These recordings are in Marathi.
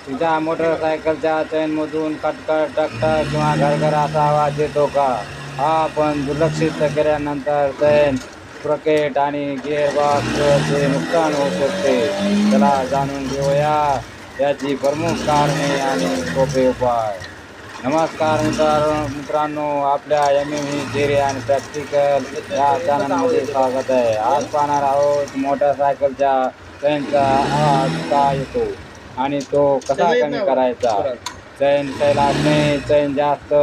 तुझ्या मोटरसायकलच्या चैनमधून कटकट टकटक किंवा घरघर असा आवाज येतो का? हा आपण दुर्लक्षित केल्यानंतर चैन स्प्रॉकेट आणि गिअरबॉक्सचे नुकसान होऊ शकते. चला जाणून घेऊया याची प्रमुख कारणे आणि सोपे उपाय. नमस्कार मित्रांनो, आपल्या एम थिअरी आणि प्रॅक्टिकल या चॅनलमध्ये स्वागत आहे. आज पाहणार आहोत मोटरसायकलच्या चैनचा आवाज का येतो आणि तो कसा कमी करायचा. चैन सैल असणे. चैन जास्त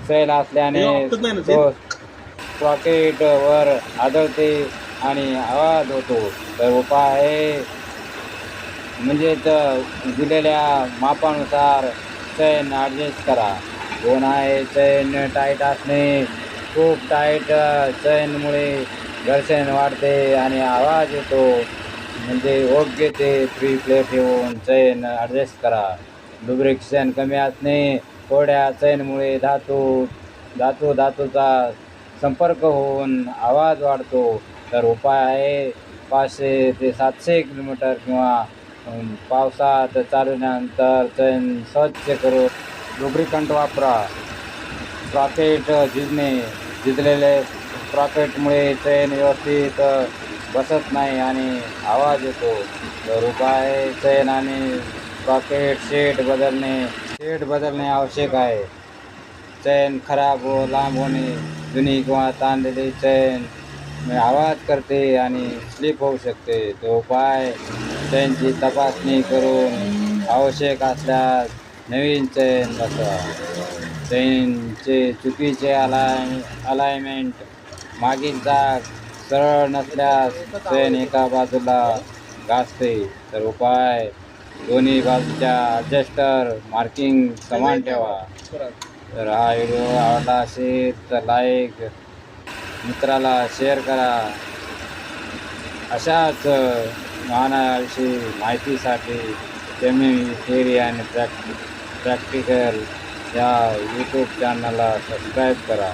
सैल असल्याने तो स्प्रॉकेट वर आदळते आणि आवाज होतो. तर उपाय आहे म्हणजेच दिलेल्या मापानुसार चैन ॲडजस्ट करा. दोन आहे चैन टाईट असणे. खूप टाईट चैनमुळे घर्षण वाढते आणि आवाज येतो. म्हणजे योग्य ते फ्री प्ले ठेवून चैन ॲडजस्ट करा. लुब्रिकेशन कमी असणे. थोड्या चैनमुळे धातूचा संपर्क होऊन आवाज वाढतो. तर उपाय आहे 500 ते 700 किलोमीटर किंवा पावसात चालवल्यानंतर चैन स्वच्छ करून लुब्रिकंट वापरा. स्प्रॉकेट झिजणे. झिजलेले स्प्रॉकेटमुळे चैन व्यवस्थित बसत नाही आणि आवाज येतो. तर उपाय आहे चैन आणि स्प्रॉकेट सेट बदलणे आवश्यक आहे. चैन खराब व लांब होणे. जुनी किंवा ताणलेली चैन आवाज करते आणि स्लिप होऊ शकते. तो उपाय चैनची तपासणी करून आवश्यक असल्यास नवीन चैन बसवा. चैनचे चुकीचे अलाइनमेंट. मागील जाग सरळ नसल्यास चैन एका बाजूला घासते. तर उपाय दोन्ही बाजूच्या ॲडजस्टर मार्किंग समान ठेवा. तर हा व्हिडिओ आवडला असेल तर लाईक, मित्राला शेअर करा. अशाच वाहनाविषयी माहितीसाठी एम थिअरी आणि प्रॅक्टिकल या यूट्यूब चॅनलला सबस्क्राईब करा.